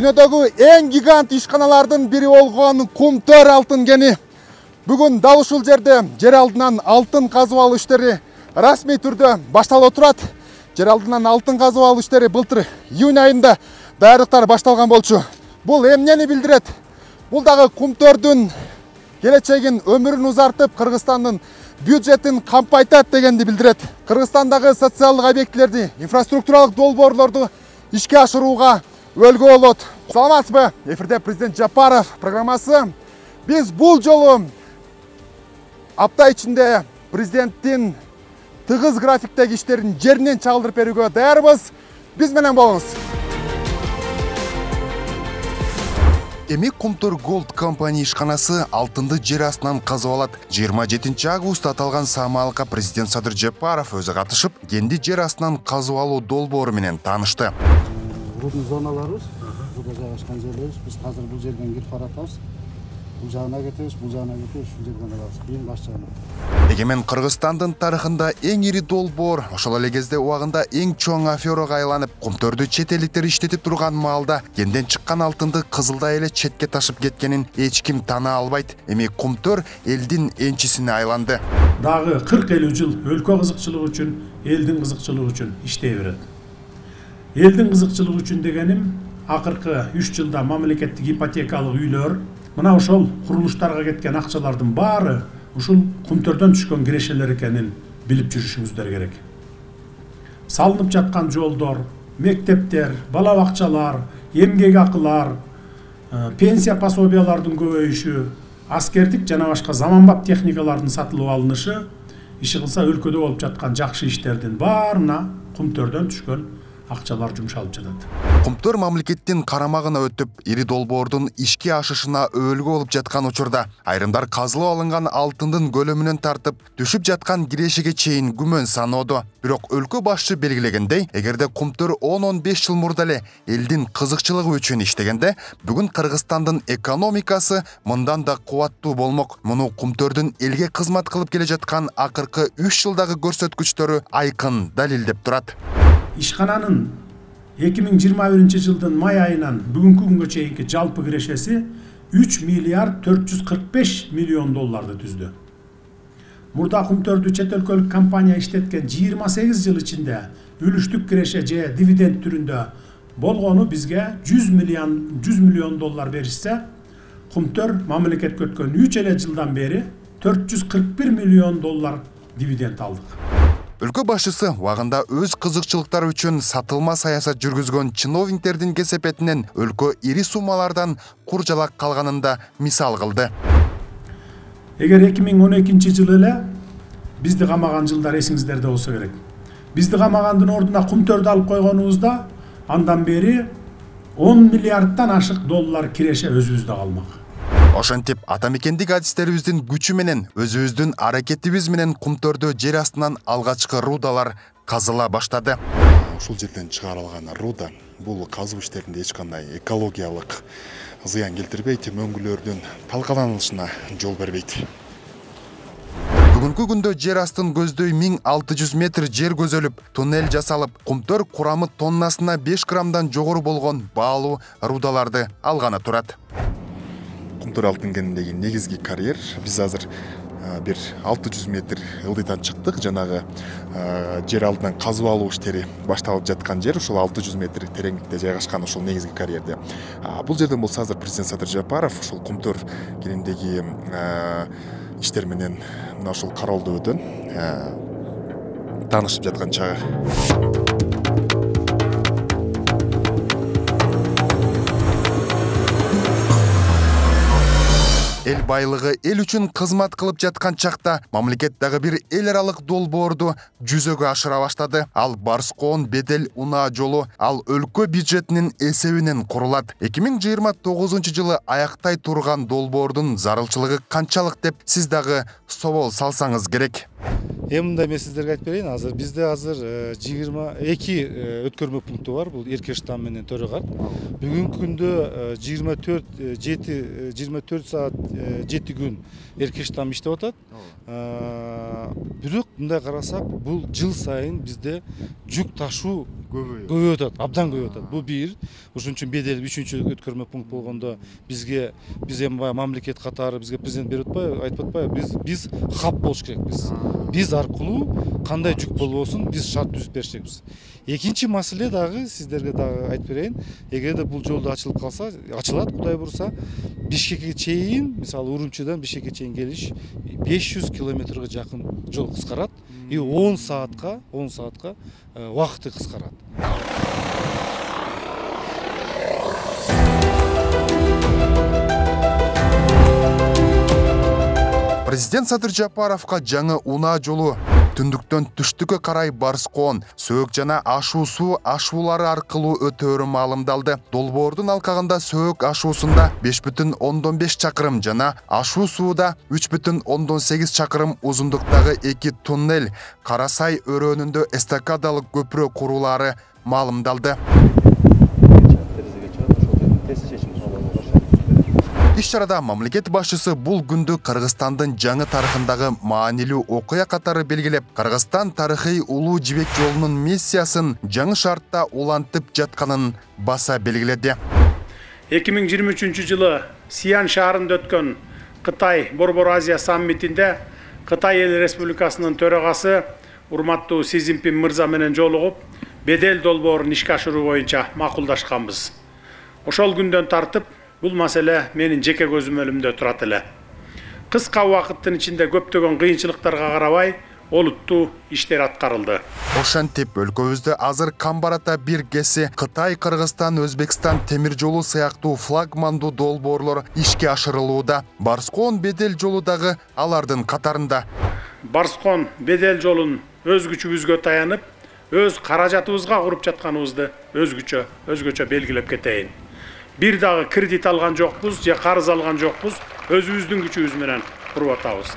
Дүйнөдөгү эң гигант ишканалардын бири болгон Кумтөр алтын кени бүгүн дал ушул жерде жер алдынан алтын казып алуу иштери расмий түрдө башталып турат. Жер алдынан алтын казып алуу иштери былтыр июнь айында даярдыктар башталган болчу. Бул эмнени билдирет? Бул дагы Кумтөрдүн келечегин, өмүрүн узартып, Кыргызстандын бюджетин кампайтат дегенди билдирет. Кыргызстандагы социалдык объектилерди, инфраструктуралык долбоорлорду ишке ашырууга өлгө болот. Саламатсызбы? Эфирде президент Жапаров программасы. Биз бул жолу апта ичинде президенттин тыгыз графиктеги иштерин жеринен чагылдырып берүүгө даярбыз. Биз менен болуңуз. Эми Кумтөр Голд компания ишканасы алтынды жер астынан казып алат. 27 август аталган самалыкка президент Садыр Жапаров өзү катышып, кенди жер астынан казып алуу долбоору менен таанышты. Рудный зоналарыбыз, burada жайгашкан жерлерибиз, биз азыр бул жерден кирип баратабыз. Бул жагына кетебиз, бул жагына кетебиз, ушул жерден алабыз. Эң баш жагына. Эгемен Кыргызстандын тарыхында эң ири долбоор, ошол эле кезде убагында эң чоң аферага айланып, Кумтөрдү чет элдиктер иштетип турган маалда кенден чыккан алтынды кызылдай эле четке ташып кеткенин эч ким тана албайт. Эми Кумтөр элдин энчисине айланды. Дагы 40-50 жыл өлкө кызыкчылыгы үчүн, элдин кызыкчылыгы үчүн иштей берет. Элдин кызыкчылыгы үчүн дегеним, акыркы 3 жылда мамлекеттик ипотекалык үйлөр, мына ошол курулуштарга кеткен акчалардын баары ушул Кумтөрдөн түшкөн кирешелер экенин билип жүрүшүңүздөр керек. Салынып жаткан жолдор, мектептер, бала бакчалар, эмгек акылар, пенсия пособиялардын көбөйүшү, аскердик жана башка заманбап техникалардын сатылып алынышы, иши кылса өлкөдө болуп жаткан жакшы иштердин баарына Кумтөрдөн түшкөн акчалар жумшалып жатат. Кумтөр мамлекеттин карамагына өтүп, ири долбоордун ишке ашышына өөлгө болуп жаткан учурда айрымдар казылып алынган алтындын көлөмүнөн тартып, түшүп жаткан кирешеге чейин күмөн саноодо. Бирок өлкө башчы белгилегендей, эгерде Кумтөр 10-15 жыл мурда эле элдин кызыкчылыгы үчүн иштегенде, бүгүн Кыргызстандын экономикасы мындан да кубаттуу болмок. Муну Кумтөрдүн элге кызмат кылып келе жаткан акыркы 3 жылдагы көрсөткүчтөрү айкын далилдеп турат. Ишкананын 2021 жылдын май айынан бүгүнкү күнгө чейинки жалпы кирешеси 3 миллиард 445 миллион долларды түздү. Мурда Кумтөрдү чет өлкөлүк компания иштеткен 28 жыл ичинде үлүштүк киреше же дивиденд түрүндө болгону бизге 100 миллион доллар беришсе, Кумтөр мамлекетке өткөн 3 эле жылдан бери 441 миллион доллар дивиденд алдык. Өлкө башчысы убагында өз кызыкчылыктары үчүн сатылма саясат жүргүзгөн чиновниктердин кесепетинен өлкө ири суммалардан куржалак калганында мисал кылды. Эгер 2012 жылы эле бизди камаган жылдар эсиңиздерде болсо керек. Бизди камагандын ордуна Кумтөрдү алып койгонубузда андан бери 10 миллиардтан ашык доллар киреше өзүбүздө калмак. Ошентип атамекендик адистерибиздин күчү менен, өзүбүздүн аракетибиз менен Кумтөрдү жер астынан алгачкы рудалар казыла баштады. Ушул жерден чыгарылган руда бул казуу иштеринде эч кандай экологиялык зыян келтирбейт, мөңгүлөрдүн талкаланышына жол бербейт. Бүгүнкү күндө жер астын көздөй 1600 метр жер көзөлүп, туннель жасалып, Кумтөр курамы тоннасына 5 граммдан жогору болгон баалуу рудаларды алганы турат. Кумтөр алтын кеніндегі негизги карьер. Биз азыр бир 600 метр ылдыйдан чыктык. Жанагы жер алдынан казып алуу иштери башталып жаткан жер ушул 600 метр тереңдикте жайгашкан ушул негизги карьерде. Бул жерден болсо азыр президент Садыр Жапаров ушул Кумтөр кеніндегі иштер менен мына ушул кароолдоодон таанышып жаткан чагы. Эл байлыгы эл үчүн кызмат кылып жаткан чакта мамлекет дагы бир эл аралык долбоорду жүзөгө ашыра баштады. Ал Барскоон Бедел унаа жолу ал өлкө бюджетинин эсебинен курулат. 2029 жылы аяктай турган долбоордун зарылчылыгы канчалык деп сиз дагы собол салсаңыз керек. Мындай мен сиздерге айтып берейин, бизде 22 өткөрмө пункту бар. Бул Эркештам менен Төрөгат. Бүгүнкү күндө 24 саат 7 күн Эркештам иштеп атат. Бирок мындай карасак, бул жыл сайын бизде жүк ташуу көбөйөт атат, абдан көбөйөт атат. Бул бир. Ошон үчүн бедел 3-чү өткөрмө пункт болгондо биз эми мамлекет катары бизге президент берип атпайбы, айтып атпайбы, биз хаб болуш керекпиз. Биз аркылуу кандай жүк болбосун биз шарт түзүп беришекпиз. Экинчи маселе дагы сиздерге дагы айтып берейин. Эгерде бул жолду ачылып калса, ачылат Кудай бурса, Бишкекке чейин, мисалы Урумчидан Бишкекке чейин келиш 500 километрге жакын жол кыскарат и 10 саатка убакыты кыскарат. Президент Садыр Жапаровга жаңы унаа жолу түндүктөн түштүккө карай Барскон, Сөөк жана Ашуу суу ашуулары аркылуу өтөөрү маалымдалды. Долбоордун алкагында Сөөк ашуусунда 5,5 чакырым жана Ашуу сууда 3,8 чакырым узундуктагы 2 туннель, Карасай өрөөнүндө эстакадалык көпүрө курулары маалымдалды. Иш-чарада мамлекет башчысы бул күндү Кыргызстандын жаңы тарыхындагы маанилүү окуя катары белгилеп, Кыргызстан тарыхый улуу жибек жолунун миссиясын жаңы шартта улантып жатканын баса белгиледи. 2023 жылы Сиан шаарында өткөн Кытай Борбор Азия саммитинде Кытай Эл Республикасынын төрагасы урматтуу Си Цзиньпин мырза менен жолугуп, бедел долбоорун ишке ашыруу боюнча макулдашканбыз. Ошол күндөн тартып бул маселе менин жеке көзүм өнүмдө турат эле. Кыска убакыттын ичинде көптөгөн кыйынчылыктарга карабай, олуттуу иштер аткарылды. Ошентип өлкөбүздө азыр Камбарата бир кеси Кытай, Кыргызстан, Өзбекстан темир жолу сыяктуу флагмандуу долбоорлор ишке ашырылууда. Барскон бедел жолу дагы алардын катарында. Барскон бедел жолун өз күчүбүзгө таянып, өз каражатыбызга куруп жатканыбызды өзгөчө белгилеп кетейин. Бир дагы кредит алган жокпуз, же карыз алган жокпуз, өзүбүздүн күчүбүз менен куруп атабыз.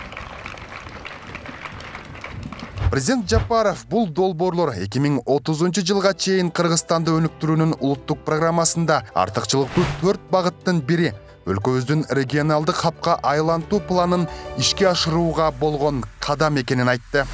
Президент Жапаров бул долбоорлор 2030 жылга чейин Кыргызстанды өнүктүрүүнүн улуттук программасында артыкчылыктуу 4 багыттын бири өлкөбүздүн регионалдык хабка айлантуу планын ишке ашырууга болгон кадам экенин айтты.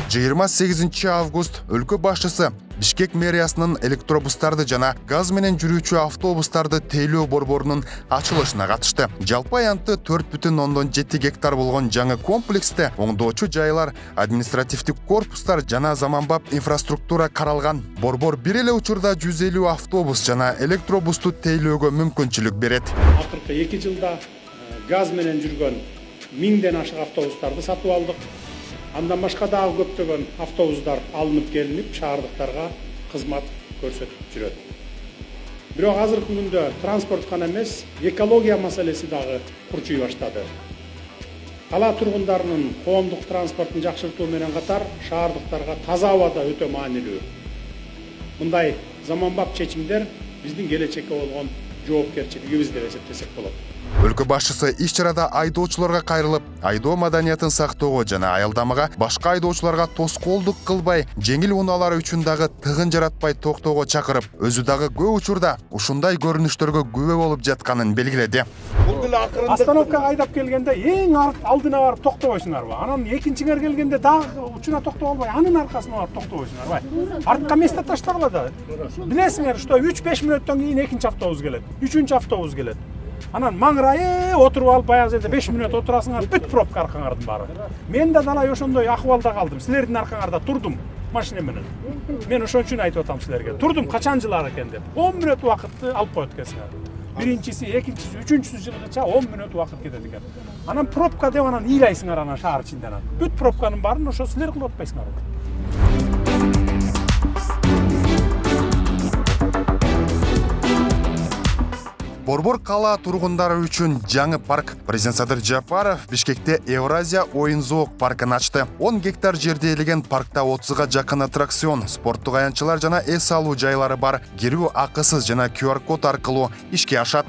28 август өлкө башчысы Бишкек мэриясынын электробустарды жана газ менен жүрүүчү автобустарды тейлөө борборунун ачылышына катышты. Жалпы аянты 4,7 гектар болгон жаңы комплексте оңдоочу жайлар, административдик корпустар жана заманбап инфраструктура каралган. Борбор бир эле учурда 150 автобус жана электробусту тейлөөгө мүмкүнчүлүк берет. Акыркы 2 жылда газ менен жүргөн 1000ден ашык автобустарды сатып алдык. Андан башка дагы көптөгөн автобустар алынып келинип, шаардыктарга кызмат көрсөтүп жүрөт. Бирок азыркы күндө транспорт гана эмес, экология маселеси дагы курчуй баштады. Кала тургундарынын коомдук транспортун жакшыртуу менен катар шаардыктарга таза абада өтө маанилүү. Мындай заманбап чечимдер биздин келечекке болгон жоопкерчилигибиз деп эсептесек болот. Өлкө башчысы иш-чарада айдоочуларга кайрылып, айдоо маданиятын сактоого жана аялдамага башка айдоочуларга тоскоолдук кылбай, жеңил унаалар үчүн дагы тыгын жаратпай токтоого чакырып, өзү дагы көп учурда ушундай көрүнүштөргө күбө болуп жатканын белгиледи. Остановкага айдап келгенде эң алдына барып токтобойсуңарбы? Анан экинчиңер келгенде дагы учуна токтоп албай, анын аркасына барып токтобойсуңарбы? Артка место ташталбады. Билесиңер, что 3-5 мүнөттөн кийин экинчи автобус келет, үчүнчү автобус келет. Анан маңырайы отуруп алып баягы жерде 5 мүнөт отурасыңар, бүт пробка аркаңардын баары. Мен да далай ошондой акыбалда калдым. Силердин аркаңарда турдум машина менен. Мен ошон үчүн айтып атам силерге. Турдум качан жылар экен деп. 10 мүнөт убакытты алып коет экенсиңер. Биринчиси, экинчиси, үчүнчүсү жылгыча 10 мүнөт убакыт кетет экен. Анан пробка деп анан ыйлайсыңар анан шаар ичинде анан. Бүт пробканын баарын ошо силер кылып атпайсыңар. Борбор кала тургундары үчүн жаңы парк. Президент Садыр Жапаров Бишкекте Евразия оюн-зоок паркын ачты. 10 гектар жерде элеген паркта 30га жакын аттракцион, спорттук аянтчылар жана эс алуу жайлары бар. Кирүү акысыз жана QR код аркылуу ишке ашат.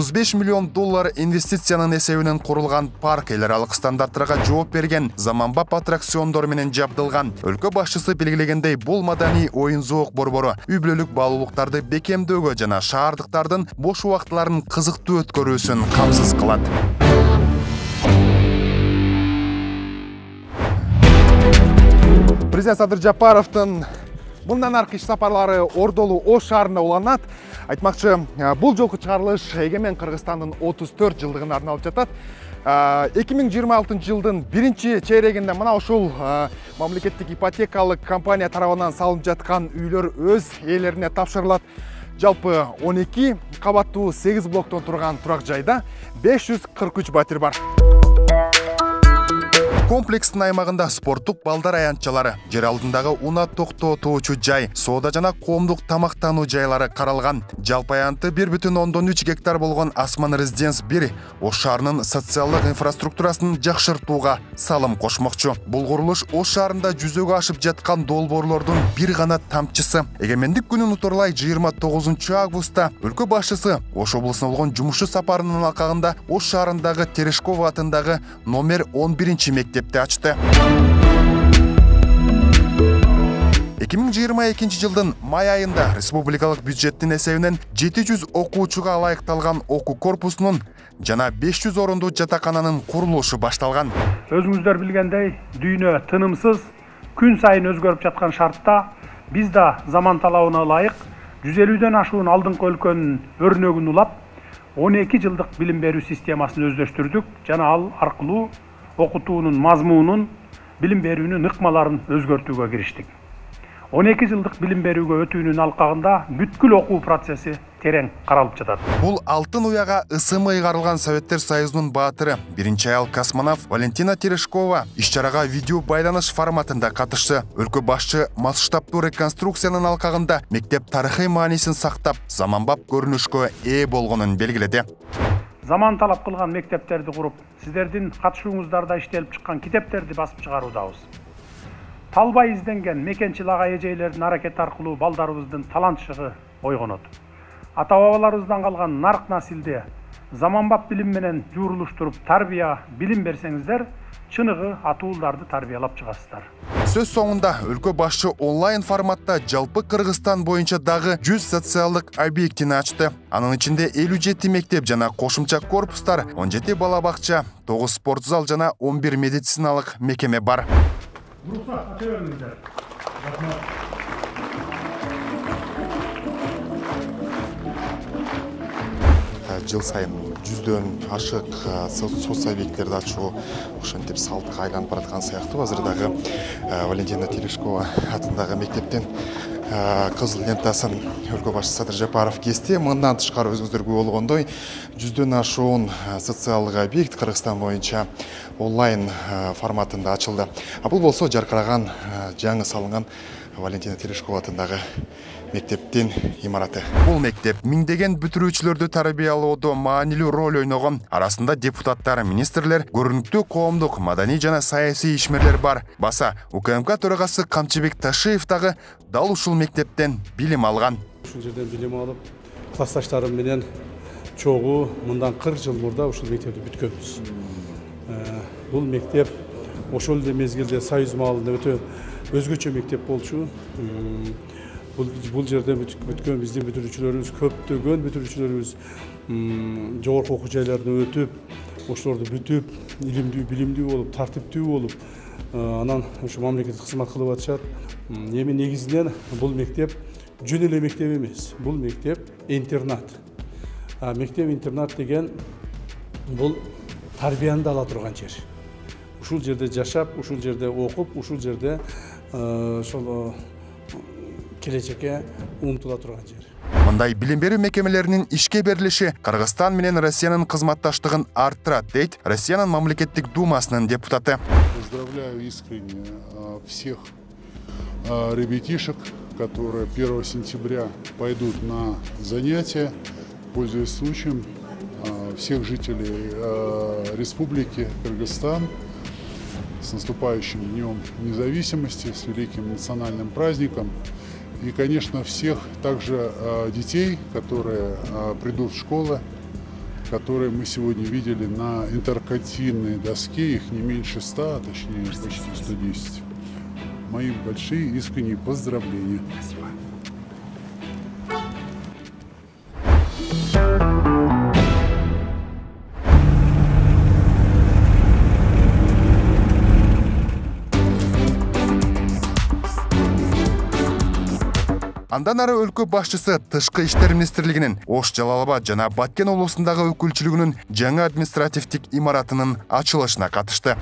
$35 миллион инвестициянын эсебинен курулган парк эл аралык стандарттарга жооп берген заманбап аттракциондор менен жабдылган. Өлкө башчысы белгилегендей, бул маданий оюн-зоок борбору үй бүлөлүк баалуулуктарды бекемдөөгө жана шаардыктардын бош убактыларын кызыктуу өткөрүүсүн камсыз кылат. Президент Садыр Жапаровдун мындан аркы иш сапарлары Ордолу Ош шаарында уланат. Айтмакчы, бул жолку чыгарылыш эгемен Кыргызстандын 34 жылдыгына арналып жатат. 2026 жылдын 1-чейрегинде мына ушул мамлекеттик ипотекалык компания тарабынан салынып жаткан үйлөр өз ээлерине тапшырылат. Жалпы 12 кабаттуу 8 блоктон турган турак жайда 543 батир бар. Комплекстин аймагында спорттук балдар аянтчалары, жер алдындагы уна токтотуучу жай, соода жана коомдук тамактануу жайлары каралган. Жалпы аянты 1,3 гектар болгон Асман Резиденс 1 Ош шаарынын социалдык инфраструктурасын жакшыртууга салым кошмокчу. Бул курулуш Ош шаарында жүзөгө ашып жаткан долбоорлордун бир гана тамчысы. Эгемендик күнүн утурлай 29 августта өлкө башчысы Ош облусуна болгон жумушу сапарынын алкагында Ош шаарындагы Терешкова атындагы номер 11 мектеп açtı. 2022 жылдын май айында республикалык бюджеттин эсебинен 700 окуучуга ылайыкталган окуу корпусунун жана 500 орундуу жатакананын курулушу башталган. Өзүңүздөр билгендей, дүйнө тынымсыз, күн сайын өзгөрүп жаткан шартта биз да заман талабына ылайык 150ден ашуун алдыңкы өлкөнүн өрнөгүн улап, 12 жылдык билим берүү системасын өздөштүрдүк жана ал аркылуу окутуунун мазмунун, билим берүүнүн ыкмаларын өзгөртүүгө кириштик. 12 жылдык билим берүүгө өтүүнүн алкагында бүткүл окуу процесси терең каралып жатат. Бул алтын уяга ысымы ыйгарылган Советтер Союзунун баатыры, биринчи аял космонавт Валентина Терешкова иш-чарага видео байланыш форматында катышты. Өлкө башчы масштабтуу реконструкциянын алкагында мектеп тарыхый маанисин сактап, заманбап көрүнүшкө ээ болгонун белгиледи. Заман талап кылган мектептерди куруп, сиздердин катышууңуздарда иштелип чыккан китептерди басып чыгаруудабыз. Талбай изденген мекенчил ага эжейлердин аракети аркылуу балдарыбыздын талантчылыгы ойгонот. Ата-бабаларыбыздан калган нарк насилде заманбап билим менен жуурулуштуруп тарбия, билим берсеңиздер, чыныгы атууларды тарбиялап чыгасыздар. Сөз соңунда өлкө башчы онлайн форматта жалпы Кыргызстан боюнча дагы 100 социалдык объектини ачты. Анын ичинде 57 мектеп жана кошумча корпустар, 17 бала бакча, 9 спорт зал жана 11 медициналык мекеме бар. Жыл сайын жүздөн ашык соц объекттерди ачуу ошентип салтка айланып бараткан сыяктуу. Азыр дагы Валентина Терешкова атындагы мектептен кызыл лентасын өлкө башчысы Садыр Жапаров кести. Мындан тышкары өзүңүздөргө болгондой жүздөн ашуун социалдык объект Кыргызстан боюнча онлайн форматында ачылды. Бул болсо жаркыраган жаңы салынган Валентина Терешкова атындагы мектептин имараты. Бул мектеп миңдеген бүтүрүүчүлөрдү тарбиялоодо маанилүү роль ойногон. Арасында депутаттар, министрлер, көрүнүктүү коомдук, маданий жана саясий ишмерлер бар. Баса УКМК төрагасы Камчыбек Ташиев дагы дал ушул мектептен билим алган. Ушул жерден билим алып, классташтарым менен чогуу мындан 40 жыл мурда ушул мектепти бүткөнбүз. Бул мектеп ошол эле мезгилде Союз маалында өтө өзгөчө мектеп болчу. Бул жерде бүткөн биздин бүтүрүүчүлөрүбүз, көптөгөн бүтүрүүчүлөрүбүз жогорку окуу жайларына өтүп, ошолорду бүтүп, илимдүү, билимдүү болуп, тартиптүү болуп, анан ушу мамлекеттик кызмат кылып атышат. Эми негизинен бул мектеп жөн эле мектеп эмес. Бул мектеп интернат. Мектеп-интернат деген бул тарбияны ала турган жер. Ушул жерде жашап, ушул жерде окуп, ушул жерде ошол келечекке умтула турган жер. Мындай билим берүү мекемелеринин ишке берилиши Кыргызстан менен Россиянын кызматташтыгын арттырат, дейт Россиянын мамлекеттик думасынын депутаты. Поздравляю искренне всех ребятишек, которые 1 сентября пойдут на занятия. Пользуясь случаем, всех жителей Республики Кыргызстан с наступающим Днем Независимости, с великим национальным праздником. И, конечно, всех также детей, которые придут в школы которые мы сегодня видели на интерконтинной доске, их не меньше 100, точнее почти 110. Мои большие искренние поздравления. Спасибо. Андан ары өлкө башчысы Тышкы иштер министрлигинин Ош, Жалал Абад жана Баткен облусундагы өкүлчүлүгүнүн жаңы административдик имаратынын ачылышына катышты.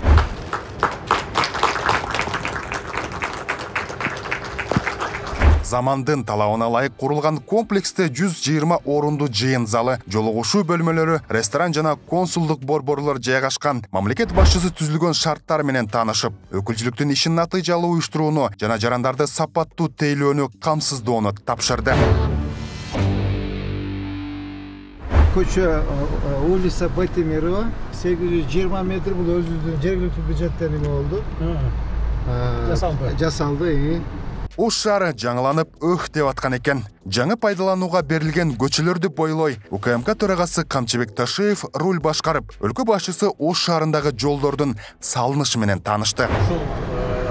Замандын талабына ылайык курулган комплексте 120 орунду жыйын залы, жолугушуу бөлмөлөрү, ресторан жана консулдук борборлор жайгашкан. Мамлекет башчысы түзүлгөн шарттар менен таанышып, өкүлчүлүктүн ишин натыйжалуу уюштурууну жана жарандарды сапаттуу тейлөөнү камсыздоону тапшырды. Көчө улица Байтемирова 820 метр, бул өзүбүздүн жергиликтүү бюджеттен эме болду. Жасалды. Ош шаары жаңыланып деп аткан экен. Жаңы пайдаланууга берилген көчөлөрдү бойлой УКМК төрагасы Камчыбек Ташиев руль башкарып, өлкө башчысы Ош шаарындагы жолдордун салынышы менен таанышты. Ушул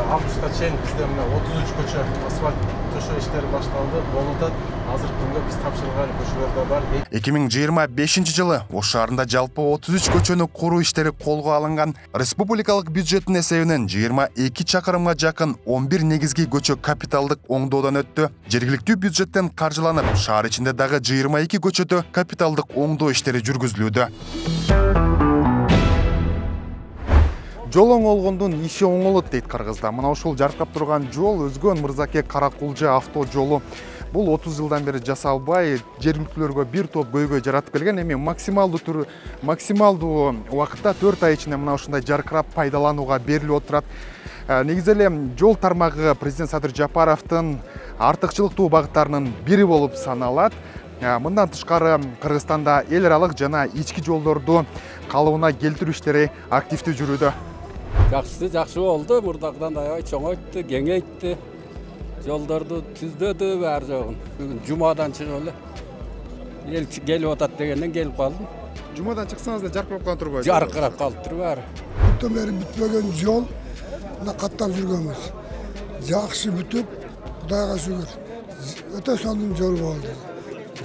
августка чейин бизде 33 көчө асфальт төшөө иштери башталды. Болуда азыркы күнгө биз тапшырган көчөлөр да бар. 2025 жылы Ош шаарында жалпы 33 көчөнү куруу иштери колго алынган. Республикалык бюджеттин эсебинен 22 чакырымга жакын 11 негизги көчө капиталдык оңдоодон өттү. Жергиликтүү бюджеттен каржыланып, шаар ичинде дагы 22 көчөтө капиталдык оңдоо иштери жүргүзүлүүдө. Жол оңолгондун иши оңолот дейт кыргызда. Мына ушул жаркап турган жол Өзгөн Мырзаке Каракулжа авто жолу. Бул 30 жылдан бери жасалбай, жергиликтүүлөргө бир топ көйгөй жаратып келген. Эми максималдуу убакытта 4 ай ичинде мына ушундай жаркырап пайдаланууга берилип отурат. Негизи эле жол тармагы президент Садыр Жапаровдун артыкчылыктуу багыттарынын бири болуп саналат. Мындан тышкары Кыргызстанда эл аралык жана ички жолдорду калыбына келтирүү иштери активдүү жүрүүдө. Жакшы болду, мурдагыдан аябай чоңойтtu, кеңейтти. Жолдорду түздөдү баары жогун. Бүгүн жумадан чыгып эле эл келип атат дегенден келип калдым. Жумадан чыксаңыз да жаркырап калып турбайбы? Жаркырап калыптыр баары. Бүтөн бери бүтпөгөн жол мына каттап жүргөнбүз. Жакшы бүтүп, Кудайга шүгүр. Өтө сонун жол болду.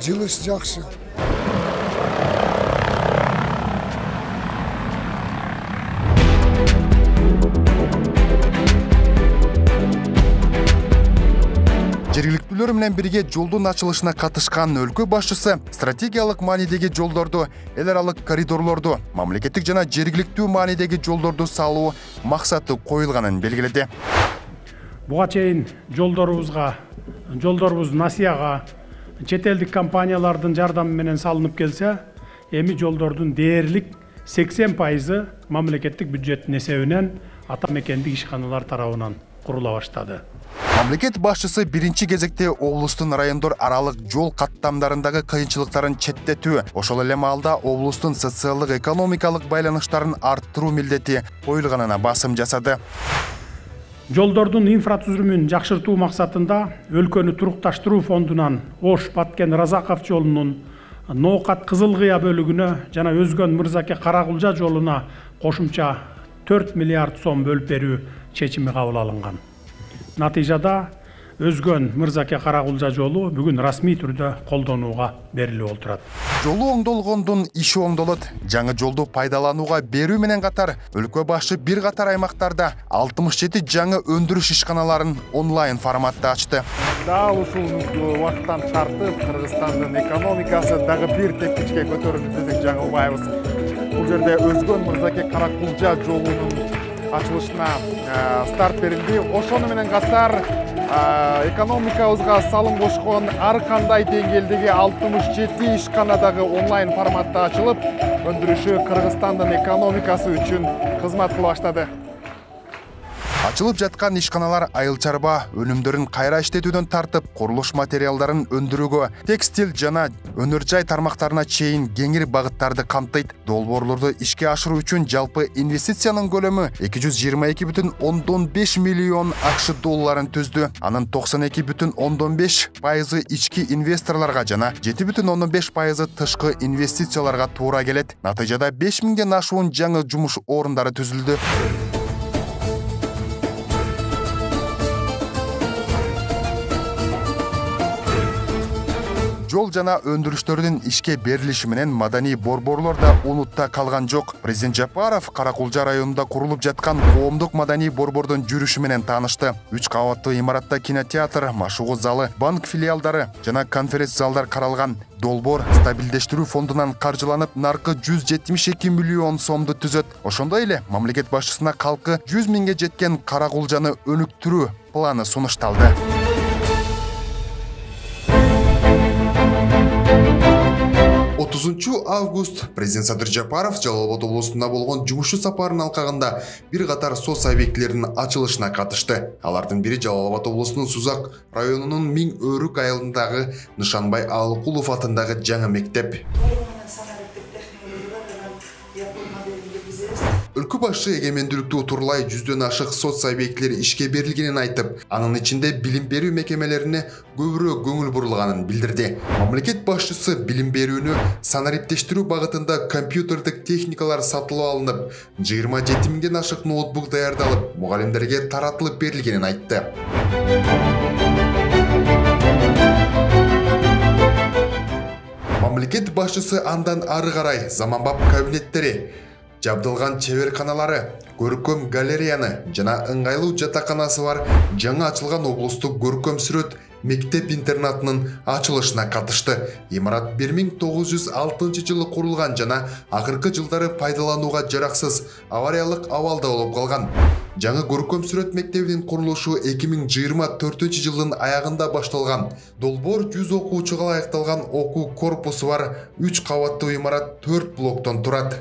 Жылыш жакшы. Жергиликтүүлөр менен бирге жолдун ачылышына катышкан өлкө башчысы стратегиялык маанидеги жолдорду, эл аралык коридорлорду, мамлекеттик жана жергиликтүү маанидеги жолдорду салуу максаты коюлганын белгиледи. Буга чейин жолдорубуз насыяга чет элдик компаниялардын жардамы менен салынып келсе, эми жолдордун дээрлик 80% мамлекеттик бюджеттин эсебинен ата мекендик ишканалар тарабынан курула баштады. Мамлекет башчысы биринчи кезекте облустун райондор аралык жол каттамдарындагы кыйынчылыктарын четтетүү, ошол эле маалда облустун социалдык экономикалык байланыштарын арттыруу милдети коюлганына басым жасады. Жолдордун инфратүзүлүмүн жакшыртуу максатында өлкөнү турукташтыруу фондунан Ош Баткен Разаков жолунун Ноокат Кызылкыя бөлүгүнө жана Өзгөн Мырзаке Каракулжа жолуна кошумча 4 миллиард сом бөлүп берүү чечими кабыл алынган. Натыйжада Өзгөн Мырзаке Каракулжа жолу бүгүн расмий түрдө колдонууга берилип отурат. Жолу оңдолгондун иши оңдолот. Жаңы жолду пайдаланууга берүү менен катар өлкө башы бир катар аймактарда 67 жаңы өндүрүш ишканаларын онлайн форматта ачты. Дал ушул убакыттан тартып Кыргызстандын экономикасы дагы бир тепкичке көтөрүлдү десек жаңылбайбыз. Бул жерде Өзгөн Мырзаке Каракулжа жолунун ачылышына старт берилди. Ошону менен катар экономикабызга салым кошкон ар кандай деңгээлдеги 67 ишканадагы онлайн форматта ачылып, өндүрүшү Кыргызстандын экономикасы үчүн кызмат кыла баштады. Ачылып жаткан ишканалар айыл чарба өнүмдөрүн кайра иштетүүдөн тартып, курулуш материалдарын өндүрүүгө, текстиль жана өнөр жай тармактарына чейин кеңири багыттарды камтыйт. Долбоорлорду ишке ашыруу үчүн жалпы инвестициянын көлөмү 222,5 миллион АКШ долларын түздү. Анын 92,5% ички инвесторлорго жана 7,5% тышкы инвестицияларга туура келет. Натыйжада 5000ден ашуун жаңы жумуш орундары түзүлдү. Жол жана өндүрүштөрдүн ишке берилиши менен маданий борборлор да унутта калган жок. Президент Жапаров Каракулжа районунда курулуп жаткан коомдук маданий борбордун жүрүшү менен таанышты. 3 кабаттуу имаратта кинотеатр, машыгуу залы, банк филиалдары жана конференц залдар каралган. Долбоор стабилдештирүү фондунан каржыланып, наркы 172 миллион сомду түзөт. Ошондой эле мамлекет башчысына калкы 100 миңге жеткен Каракулжаны өнүктүрүү планы сунушталды. 30 август президент Садыр Жапаров Жалал Абад облусунда болгон жумушу сапарынын алкагында бир катар соц объектилеринин ачылышына катышты. Алардын бири Жалал Абад облусунун Сузак районунун Миң Өрүк айылындагы Нышанбай Алыкулов атындагы жаңы мектеп. Өлкө башчы эгемендүүлүктү утурлай 100дөн ашык соц объектилери ишке берилгенин айтып, анын ичинде билим берүү мекемелерине көбүрөөк көңүл бурулганын билдирди. Мамлекет башчысы билим берүүнү санариптештирүү багытында компьютердик техникалар сатылып алынып, 27 миңден ашык ноутбук даярдалып, мугалимдерге таратылып берилгенин айтты. Мамлекет башчысы андан ары карай заманбап кабинеттери, жабдылган чеберканалары, көркөм галереяны жана ыңгайлуу жатаканасы бар жаңы ачылган облустук көркөм сүрөт мектеп-интернатынын ачылышына катышты. Имарат 1906 жылы курулган жана акыркы жылдары пайдаланууга жараксыз авариялык абалда болуп калган. Жаңы көркөм сүрөт мектебинин курулушу 2024 жылдын аягында башталган. Долбоор 100 окуучуга ылайыкталган окуу корпусу бар 3 кабаттуу имарат 4 блоктон турат.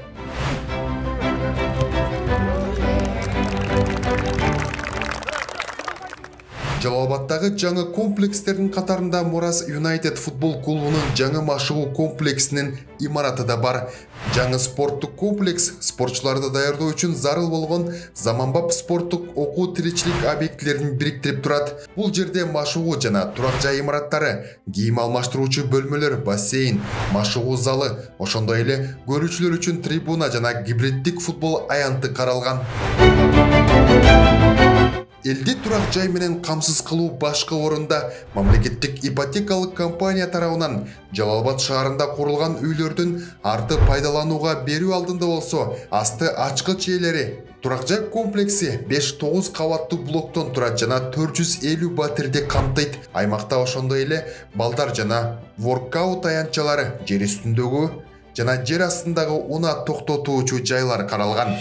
Жалал Абадтагы жаңы комплекстердин катарында Мурас Юнайтед футбол клубунун жаңы машыгуу комплексинин имараты да бар. Жаңы спорттук комплекс спортчуларды даярдоо үчүн зарыл болгон заманбап спорттук окуу тиричилик объектилерин бириктирип турат. Бул жерде машыгуу жана турак жай имараттары, кийим алмаштыруучу бөлмөлөр, бассейн, машыгуу залы, ошондой эле көрүүчүлөр үчүн трибуна жана гибриддик футбол аянты каралган. Элди турак жай менен камсыз кылуу башкы орунда мамлекеттик ипотекалык компания тарабынан Жалал Абад шаарында курулган үйлөрдүн арты пайдаланууга берүү алдында болсо, асты ачкы чээлери. Турак жай комплекси 5-9 кабаттуу блоктон турат жана 450 батирди камтыйт. Аймакта ошондой эле балдар жана воркаут аянтчалары, жер үстүндөгү жана жер астындагы унаа токтотуучу жайлар каралган.